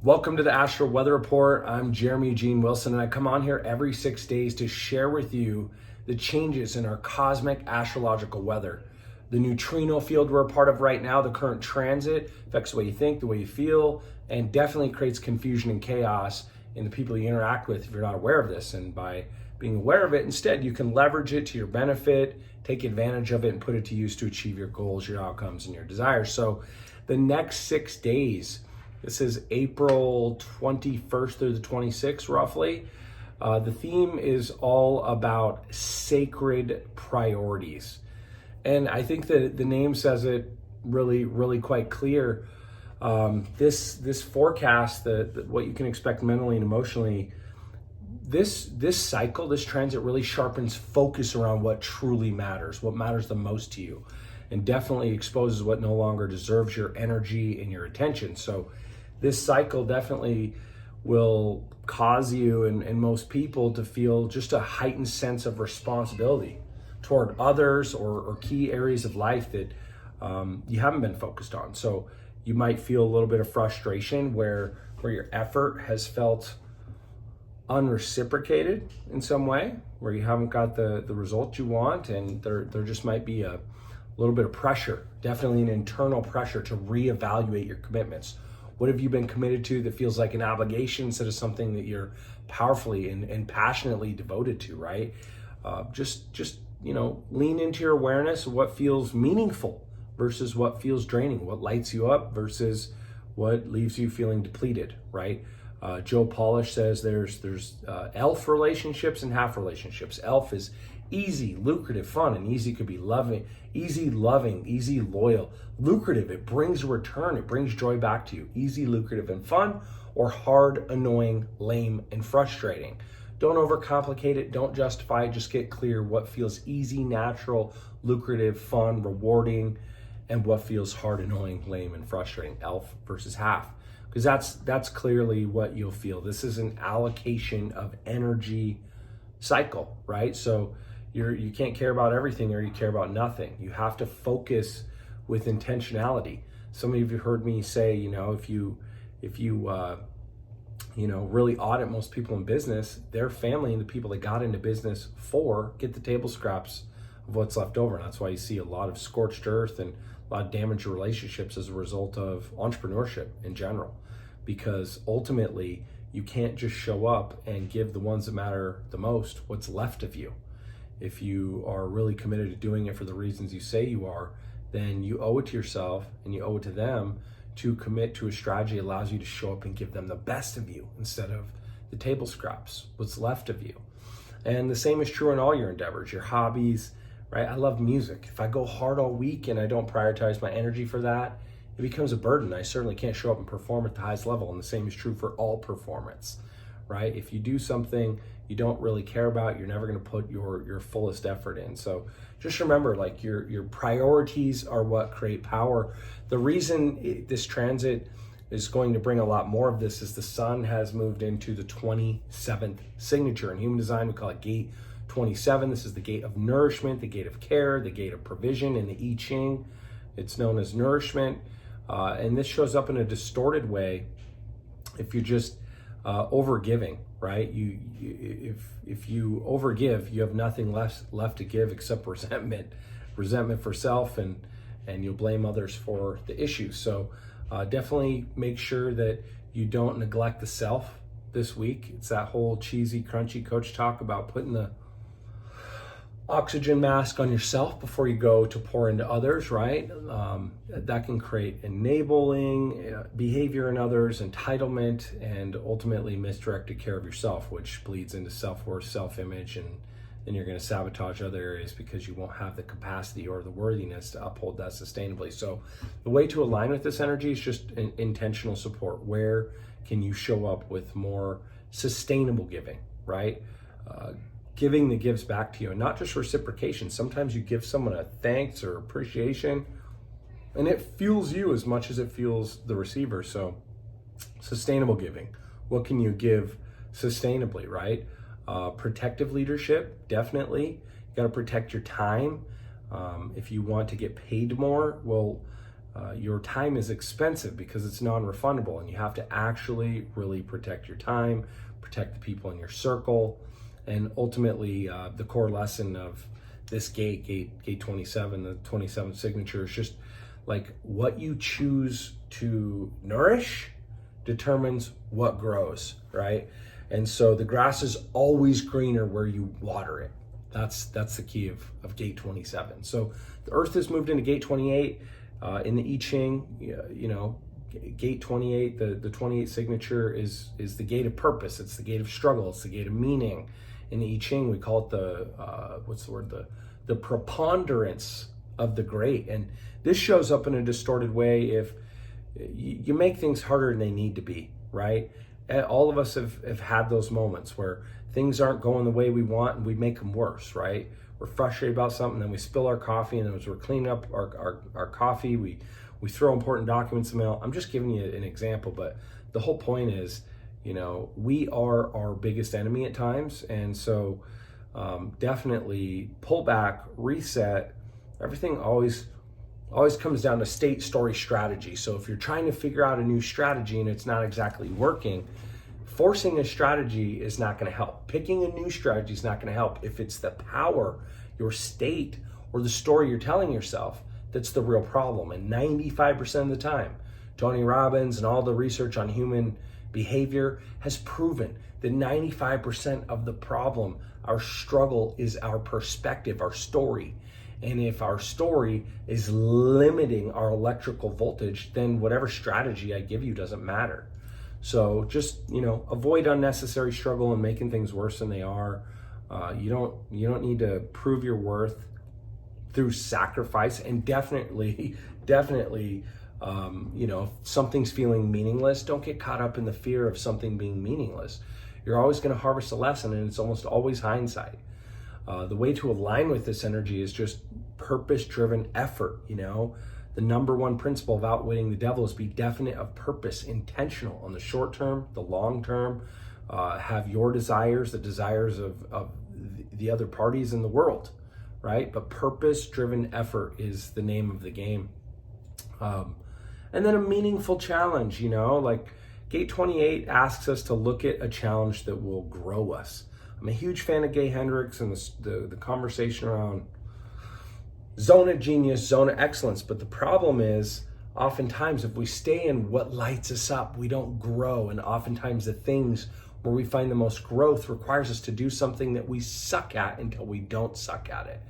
Welcome to the Astral Weather Report. I'm Jeremy Eugene Wilson, and I come on here every 6 days to share with you the changes in our cosmic astrological weather. The neutrino field we're a part of right now, the current transit, affects the way you think, the way you feel, and definitely creates confusion and chaos in the people you interact with if you're not aware of this. And by being aware of it, instead, you can leverage it to your benefit, take advantage of it, and put it to use to achieve your goals, your outcomes, and your desires. So the next 6 days, this is April 21st through the 26th, roughly. The theme is all about sacred priorities. And I think that the name says it really quite clear. This forecast, what you can expect mentally and emotionally, this cycle, this transit really sharpens focus around what truly matters, what matters the most to you, and definitely exposes what no longer deserves your energy and your attention. So this cycle definitely will cause you and most people to feel just a heightened sense of responsibility toward others or key areas of life that you haven't been focused on. So you might feel a little bit of frustration where your effort has felt unreciprocated in some way, where you haven't got the result you want, and there just might be a little bit of pressure, definitely an internal pressure to reevaluate your commitments. What have you been committed to that feels like an obligation instead of something that you're powerfully and passionately devoted to, right? Just lean into your awareness of what feels meaningful versus what feels draining, what lights you up versus what leaves you feeling depleted, right? Joe Polish says there's elf relationships and half relationships. Elf is easy, lucrative, fun, and easy could be loving, easy, loyal. Lucrative, it brings a return, it brings joy back to you. Easy, lucrative, and fun, or hard, annoying, lame, and frustrating. Don't overcomplicate it, don't justify it, just get clear what feels easy, natural, lucrative, fun, rewarding, and what feels hard, annoying, lame, and frustrating. Elf versus half. Because that's clearly what you'll feel. This is an allocation of energy cycle, right? So you can't care about everything or you care about nothing. You have to focus with intentionality. Some of you heard me say, if you really audit most people in business, their family and the people that got into business for get the table scraps of what's left over. And that's why you see a lot of scorched earth and a lot of damaged relationships as a result of entrepreneurship in general. Because ultimately, you can't just show up and give the ones that matter the most what's left of you. If you are really committed to doing it for the reasons you say you are, then you owe it to yourself and you owe it to them to commit to a strategy that allows you to show up and give them the best of you instead of the table scraps, what's left of you. And the same is true in all your endeavors, your hobbies, right? I love music. If I go hard all week and I don't prioritize my energy for that, it becomes a burden. I certainly can't show up and perform at the highest level. And the same is true for all performance, right? If you do something you don't really care about, you're never going to put your fullest effort in. So just remember, like your priorities are what create power. The reason this transit is going to bring a lot more of this is the sun has moved into the 27th signature. In human design, we call it gate 27. This is the gate of nourishment, the gate of care, the gate of provision. In the I Ching, it's known as nourishment. And this shows up in a distorted way if you're just overgiving, right? If you overgive, you have nothing left to give except resentment for self, and you'll blame others for the issues. So definitely make sure that you don't neglect the self this week. It's that whole cheesy, crunchy coach talk about putting the oxygen mask on yourself before you go to pour into others, right? That can create enabling behavior in others, entitlement, and ultimately misdirected care of yourself, which bleeds into self-worth, self-image, and then you're going to sabotage other areas because you won't have the capacity or the worthiness to uphold that sustainably. So the way to align with this energy is just intentional support. Where can you show up with more sustainable giving, right? Giving that gives back to you, and not just reciprocation. Sometimes you give someone a thanks or appreciation and it fuels you as much as it fuels the receiver. So sustainable giving, what can you give sustainably, right? Protective leadership, definitely. You got to protect your time. If you want to get paid more, well, your time is expensive because it's non-refundable, and you have to actually really protect your time, protect the people in your circle. And ultimately, the core lesson of this gate 27, the 27th signature, is just like what you choose to nourish determines what grows, right? And so the grass is always greener where you water it. That's the key of gate 27. So the earth has moved into gate 28. In the I Ching, gate 28, the 28 signature is the gate of purpose. It's the gate of struggle. It's the gate of meaning. In the I Ching, we call it the preponderance of the great. And this shows up in a distorted way if you make things harder than they need to be, right? All of us have had those moments where things aren't going the way we want and we make them worse, right? We're frustrated about something, then we spill our coffee, and as we're cleaning up our coffee, we throw important documents in the mail. I'm just giving you an example, but the whole point is, we are our biggest enemy at times. And so definitely pull back, reset. Everything always comes down to state, story, strategy. So if you're trying to figure out a new strategy and it's not exactly working, forcing a strategy is not going to help. Picking a new strategy is not going to help if it's the power, your state, or the story you're telling yourself that's the real problem. And 95% of the time, Tony Robbins and all the research on human behavior has proven that 95% of the problem, our struggle, is our perspective, our story. And if our story is limiting our electrical voltage, then whatever strategy I give you doesn't matter. So just, avoid unnecessary struggle and making things worse than they are. You don't need to prove your worth through sacrifice. And definitely, if something's feeling meaningless, don't get caught up in the fear of something being meaningless. You're always going to harvest a lesson, and it's almost always hindsight. The way to align with this energy is just purpose-driven effort. The number one principle of outwitting the devil is be definite of purpose, intentional on the short term, the long term. Have your desires, the desires of the other parties in the world, right? But purpose-driven effort is the name of the game. And then a meaningful challenge, like Gate 28 asks us to look at a challenge that will grow us. I'm a huge fan of Gay Hendricks and the conversation around zone of genius, zone of excellence. But the problem is, oftentimes, if we stay in what lights us up, we don't grow. And oftentimes the things where we find the most growth requires us to do something that we suck at until we don't suck at it.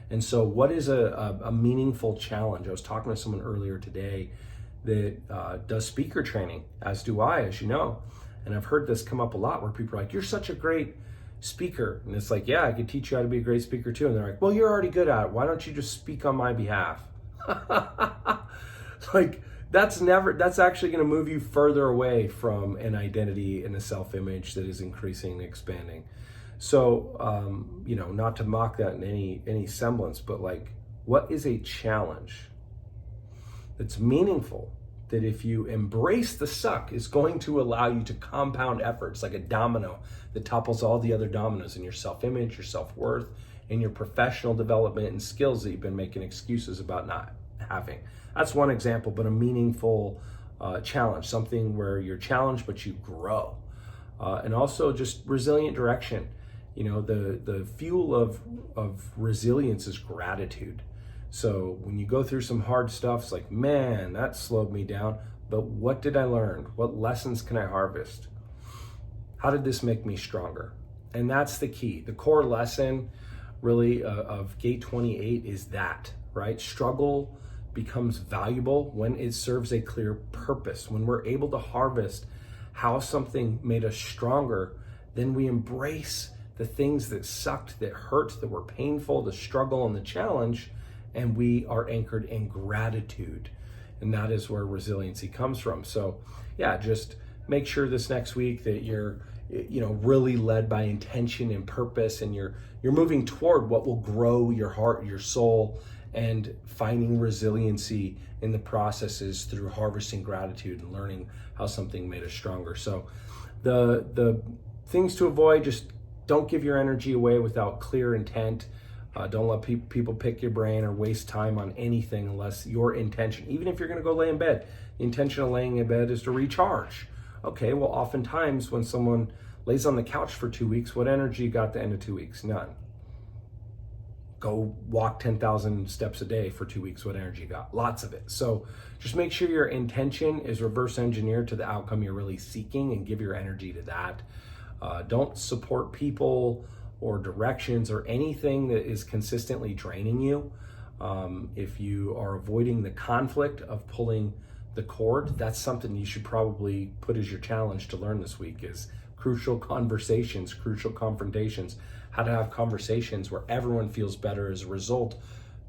And so what is a meaningful challenge? I was talking to someone earlier today that does speaker training, as do I, as you know. And I've heard this come up a lot where people are like, you're such a great speaker. And it's like, yeah, I could teach you how to be a great speaker too. And they're like, well, you're already good at it. Why don't you just speak on my behalf? Like, that's actually going to move you further away from an identity and a self-image that is increasing and expanding. So, not to mock that in any semblance, but like, what is a challenge that's meaningful, that if you embrace the suck is going to allow you to compound efforts like a domino that topples all the other dominoes in your self-image, your self-worth, and your professional development and skills that you've been making excuses about not having. That's one example, but a meaningful challenge, something where you're challenged but you grow. And also just resilient direction. The fuel of resilience is gratitude. So when you go through some hard stuff, it's like, man, that slowed me down. But what did I learn? What lessons can I harvest? How did this make me stronger? And that's the key. The core lesson really of Gate 28 is that, right? Struggle becomes valuable when it serves a clear purpose. When we're able to harvest how something made us stronger, then we embrace the things that sucked, that hurt, that were painful, the struggle and the challenge, and we are anchored in gratitude. And that is where resiliency comes from. So yeah, just make sure this next week that you're really led by intention and purpose, and you're moving toward what will grow your heart, your soul, and finding resiliency in the processes through harvesting gratitude and learning how something made us stronger. So the things to avoid, just don't give your energy away without clear intent. Don't let people pick your brain or waste time on anything unless your intention, even if you're going to go lay in bed, the intention of laying in bed is to recharge. Okay, well, oftentimes when someone lays on the couch for 2 weeks, what energy you got at the end of 2 weeks? None. Go walk 10,000 steps a day for 2 weeks. What energy you got? Lots of it. So just make sure your intention is reverse engineered to the outcome you're really seeking and give your energy to that. Don't support people or directions or anything that is consistently draining you. If you are avoiding the conflict of pulling the cord, that's something you should probably put as your challenge to learn this week, is crucial conversations, crucial confrontations, how to have conversations where everyone feels better as a result,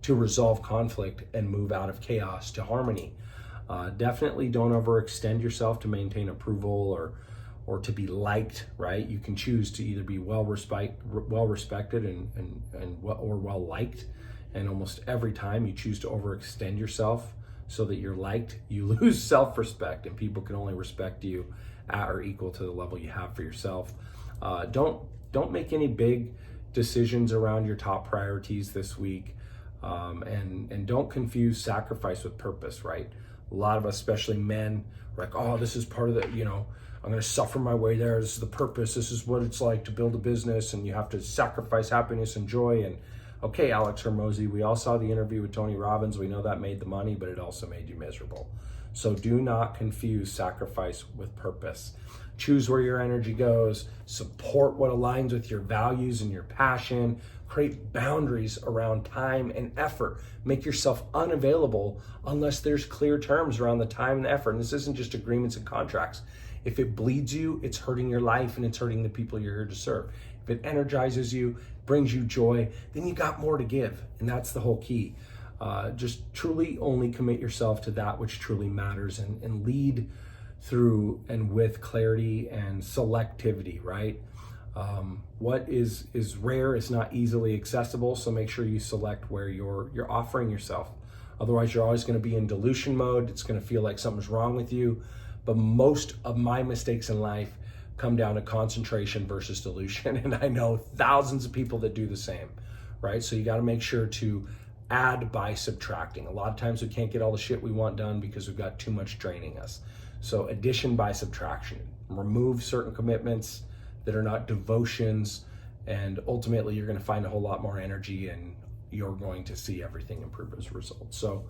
to resolve conflict and move out of chaos to harmony. Definitely don't overextend yourself to maintain approval or to be liked, right? You can choose to either be well respected or well liked, and almost every time you choose to overextend yourself so that you're liked, you lose self-respect, and people can only respect you at or equal to the level you have for yourself. Don't make any big decisions around your top priorities this week, and don't confuse sacrifice with purpose, right? A lot of us, especially men, are like, oh, this is part of the, I'm going to suffer my way there. This is the purpose. This is what it's like to build a business, and you have to sacrifice happiness and joy. And okay, Alex Hermosi, we all saw the interview with Tony Robbins. We know that made the money, but it also made you miserable. So do not confuse sacrifice with purpose. Choose where your energy goes. Support what aligns with your values and your passion. Create boundaries around time and effort. Make yourself unavailable unless there's clear terms around the time and effort. And this isn't just agreements and contracts. If it bleeds you, it's hurting your life and it's hurting the people you're here to serve. If it energizes you, brings you joy, then you got more to give. And that's the whole key. Just truly only commit yourself to that which truly matters, and lead through and with clarity and selectivity, right? What is rare is not easily accessible, so make sure you select where you're offering yourself. Otherwise, you're always going to be in dilution mode. It's going to feel like something's wrong with you. But most of my mistakes in life come down to concentration versus dilution. And I know thousands of people that do the same, right? So you got to make sure to add by subtracting. A lot of times we can't get all the shit we want done because we've got too much draining us. So addition by subtraction. Remove certain commitments that are not devotions, and ultimately you're going to find a whole lot more energy, and you're going to see everything improve as a result. So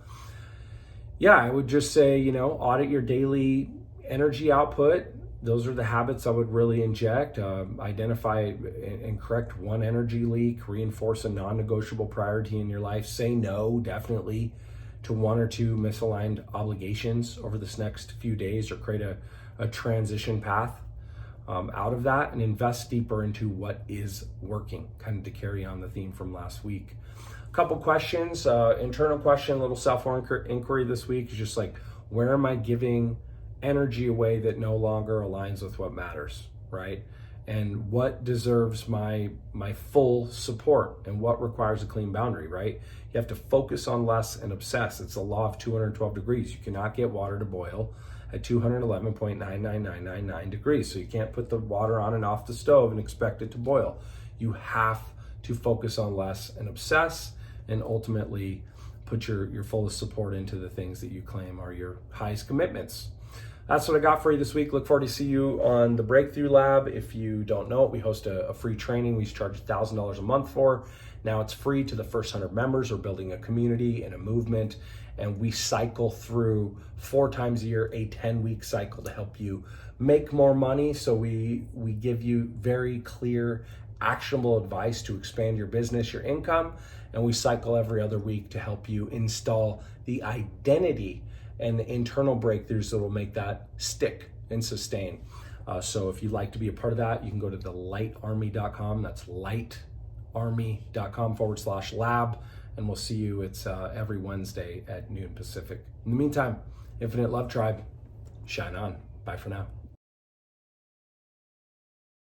yeah, I would just say, audit your daily energy output. Those are the habits I would really inject. Identify and correct one energy leak, reinforce a non-negotiable priority in your life. Say no, definitely, to one or two misaligned obligations over this next few days, or create a transition path out of that, and invest deeper into what is working, kind of to carry on the theme from last week. A couple questions, internal question, little self-inquiry this week is just like, where am I giving energy away that no longer aligns with what matters, right? And what deserves my full support, and what requires a clean boundary, right? You have to focus on less and obsess. It's the law of 212 degrees. You cannot get water to boil at 211.99999 degrees. So you can't put the water on and off the stove and expect it to boil. You have to focus on less and obsess, and ultimately put your fullest support into the things that you claim are your highest commitments. That's what I got for you this week. Look forward to see you on the Breakthrough Lab. If you don't know it, we host a free training we charge $1,000 a month for. Now it's free to the first 100 members. We're building a community and a movement, and we cycle through 4 times a year, a 10-week cycle to help you make more money. So we give you very clear, actionable advice to expand your business, your income, and we cycle every other week to help you install the identity and the internal breakthroughs that will make that stick and sustain. So if you'd like to be a part of that, you can go to thelightarmy.com. That's lightarmy.com/lab. And we'll see you. It's every Wednesday at noon Pacific. In the meantime, Infinite Love Tribe, shine on. Bye for now.